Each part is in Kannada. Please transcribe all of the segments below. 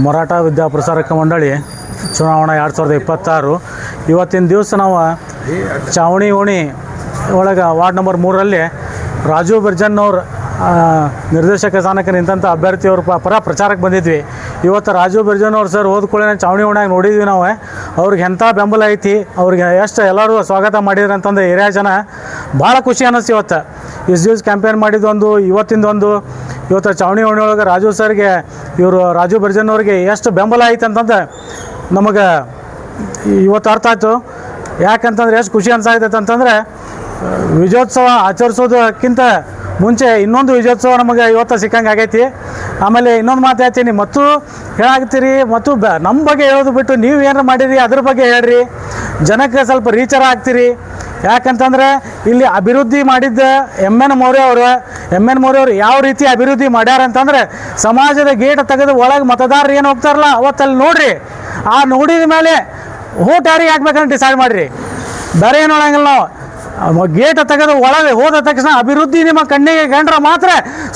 ಮರಾಠ ವಿದ್ಯಾಪ್ರಸಾರಕ ಮಂಡಳಿ ಚುನಾವಣಾ 2026 ಇವತ್ತಿನ ದಿವಸ ನಾವು ಚಾವಣಿ ಓಣಿ ಒಳಗೆ ವಾರ್ಡ್ ನಂಬರ್ 3ರಲ್ಲಿ ರಾಜು ಬಿರ್ಜನ್ನವ್ರು ನಿರ್ದೇಶಕ ಸ್ಥಾನಕ್ಕೆ ನಿಂತಂಥ ಅಭ್ಯರ್ಥಿಯವ್ರ ಪರ ಪ್ರಚಾರಕ್ಕೆ ಬಂದಿದ್ವಿ. ಇವತ್ತು ರಾಜು ಬಿರ್ಜನ್ನವ್ರು ಸರ್ ಹೋದ್ಕೊಳ್ಳೆ ಚಾವಣಿ ಓಣ್ಯಾಗ ನೋಡಿದ್ವಿ ನಾವು. ಅವ್ರಿಗೆ ಎಂಥ ಬೆಂಬಲ ಐತಿ, ಅವ್ರಿಗೆ ಎಷ್ಟು ಎಲ್ಲರೂ ಸ್ವಾಗತ ಮಾಡಿದ್ರು ಅಂತಂದ್ರೆ ಏರಿಯಾ ಜನ ಭಾಳ ಖುಷಿ ಅನ್ನಿಸ್ತು. ಇವತ್ತು ಇಷ್ಟು ದಿವ್ಸ ಕ್ಯಾಂಪೇನ್ ಮಾಡಿದ್ದೊಂದು ಇವತ್ತಿಂದೊಂದು ಇವತ್ತು ಚಾವಣಿ ಓಣಿ ಒಳಗೆ ರಾಜು ಸರ್ಗೆ ಇವರು ರಾಜು ಬಿರ್ಜನ್ನವ್ರಿಗೆ ಎಷ್ಟು ಬೆಂಬಲ ಐತೆ ಅಂತಂದ್ರೆ ನಮಗೆ ಇವತ್ತು ಅರ್ಥ ಆಯಿತು. ಯಾಕಂತಂದ್ರೆ ಎಷ್ಟು ಖುಷಿ ಅನ್ಸಾಯ್ತೈತೆ ಅಂತಂದರೆ ವಿಜಯೋತ್ಸವ ಆಚರಿಸೋದಕ್ಕಿಂತ ಮುಂಚೆ ಇನ್ನೊಂದು ವಿಜಯೋತ್ಸವ ನಮಗೆ ಇವತ್ತು ಸಿಕ್ಕಂಗೆ ಆಗೈತಿ. ಆಮೇಲೆ ಇನ್ನೊಂದು ಮಾತು ಹೇಳ್ತೀನಿ, ಮತ್ತು ಹೇಳಾಗ್ತೀರಿ ಮತ್ತು ನಮ್ಮ ಬಗ್ಗೆ ಹೇಳೋದು ಬಿಟ್ಟು ನೀವು ಏನಾರು ಮಾಡಿರಿ ಅದ್ರ ಬಗ್ಗೆ ಹೇಳ್ರಿ, ಜನಕ್ಕೆ ಸ್ವಲ್ಪ ರೀಚರ ಆಗ್ತೀರಿ. ಯಾಕಂತಂದರೆ ಇಲ್ಲಿ ಅಭಿವೃದ್ಧಿ ಮಾಡಿದ್ದ ಎಮ್ ಎನ್ ಮೌರ್ಯ ಅವರು ಯಾವ ರೀತಿ ಅಭಿವೃದ್ಧಿ ಮಾಡ್ಯಾರ ಅಂತಂದರೆ ಸಮಾಜದ ಗೇಟ್ ತೆಗೆದು ಒಳಗೆ ಮತದಾರರು ಏನು ಹೋಗ್ತಾರಲ್ಲ ಅವತ್ತಲ್ಲಿ ನೋಡಿರಿ. ಆ ನೋಡಿದ ಮೇಲೆ ಓಟ್ ಯಾರಿಗೆ ಹಾಕ್ಬೇಕಂತ ಡಿಸೈಡ್ ಮಾಡಿರಿ. ಬೇರೆ ಏನು ನೋಡಂಗಿಲ್ಲ ನಾವು. ಗೇಟ್ ತೆಗೆದು ಒಳಗೆ ಹೋದ ತಕ್ಷಣ ಅಭಿವೃದ್ಧಿ ನಿಮ್ಮ ಕಣ್ಣಿಗೆ ಕಂಡ್ರೆ ಮಾತ್ರ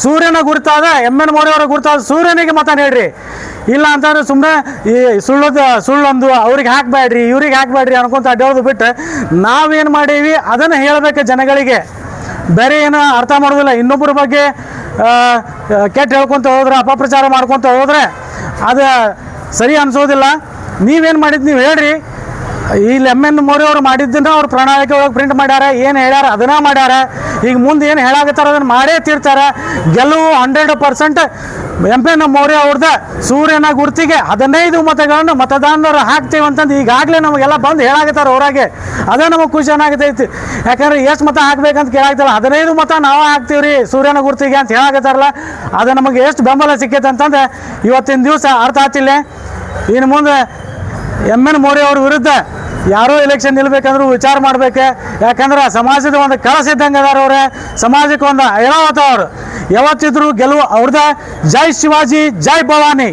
ಸೂರ್ಯನ ಗುರುತಾದ ಎಮ್ ಎನ್ ಮೌರ್ಯ ಅವರ ಗುರುತಾದ ಸೂರ್ಯನಿಗೆ ಮತ ನೀಡ್ರಿ. ಇಲ್ಲ ಅಂತಂದ್ರೆ ಸುಮ್ಮನೆ ಈ ಸುಳ್ಳೊಂದು ಅವ್ರಿಗೆ ಹಾಕಬೇಡ್ರಿ ಇವ್ರಿಗೆ ಹಾಕಬೇಡ್ರಿ ಅನ್ಕೊಂತ ಅಡ್ಡೋದು ಬಿಟ್ಟು ನಾವೇನು ಮಾಡೀವಿ ಅದನ್ನು ಹೇಳಬೇಕು ಜನಗಳಿಗೆ. ಬೇರೆ ಏನು ಅರ್ಥ ಮಾಡೋದಿಲ್ಲ. ಇನ್ನೊಬ್ಬರ ಬಗ್ಗೆ ಕೆಟ್ಟ ಹೇಳ್ಕೊತ ಹೋದ್ರೆ ಅಪಪ್ರಚಾರ ಮಾಡ್ಕೊತ ಹೋದರೆ ಅದು ಸರಿ ಅನಿಸೋದಿಲ್ಲ. ನೀವೇನು ಮಾಡಿದ್ದು ನೀವು ಹೇಳ್ರಿ. ಇಲ್ಲಿ ಎಮ್ ಎನ್ ಮೌರ್ಯ ಅವರು ಮಾಡಿದ್ದನ್ನ ಅವ್ರು ಪ್ರಣಾಳಿಕೆ ಒಳಗೆ ಪ್ರಿಂಟ್ ಮಾಡ್ಯಾರ, ಏನು ಹೇಳ್ಯಾರ ಅದನ್ನ ಮಾಡ್ಯಾರ. ಈಗ ಮುಂದೆ ಏನು ಹೇಳಾಕತ್ತಾರ ಅದನ್ನು ಮಾಡೇ ತೀರ್ತಾರೆ. ಗೆಲುವು 100% ಎಮ್ ಎನ್ ಮೌರ್ಯ ಅವ್ರದ್ದು ಸೂರ್ಯನ ಗುರ್ತಿಗೆ 15 ಮತಗಳನ್ನು ಮತದಾನರು ಹಾಕ್ತೀವಿ ಅಂತಂದು ಈಗಾಗಲೇ ನಮಗೆಲ್ಲ ಬಂದು ಹೇಳಾಕತ್ತಾರ ಹೊರಗೆ. ಅದೇ ನಮಗೆ ಖುಷಿ ಏನಾಗತೈತಿ. ಯಾಕಂದ್ರೆ ಎಷ್ಟು ಮತ ಹಾಕ್ಬೇಕಂತ ಕೇಳಾಗ್ತಾರಲ್ಲ, 15 ಮತ ನಾವು ಹಾಕ್ತೀವಿ ರೀ ಸೂರ್ಯನ ಗುರ್ತಿಗೆ ಅಂತ ಹೇಳಾಕತ್ತಾರಲ್ಲ, ಅದು ನಮಗೆ ಎಷ್ಟು ಬೆಂಬಲ ಸಿಕ್ಕೈತೆ ಅಂತಂದ್ರೆ ಇವತ್ತಿನ ದಿವಸ ಅರ್ಥ ಆಗ್ತಿಲ್ಲ. ಇನ್ನು ಮುಂದೆ ಎಮ್ ಎನ್ ಮೌರ್ಯ ಅವ್ರ ವಿರುದ್ಧ ಯಾರೋ ಎಲೆಕ್ಷನ್ ನಿಲ್ಬೇಕಂದ್ರೂ ವಿಚಾರ ಮಾಡ್ಬೇಕು. ಯಾಕಂದ್ರೆ ಸಮಾಜದ ಒಂದು ಕಳಸ ಇದ್ದಂಗೆ ಅದಾರ ಅವ್ರೆ, ಸಮಾಜಕ್ಕೆ ಒಂದು ಐರಾವತ ಅವರು ಯಾವತ್ತಿದ್ರು ಗೆಲುವು ಅವ್ರದ. ಜೈ ಶಿವಾಜಿ, ಜೈ ಭವಾನಿ.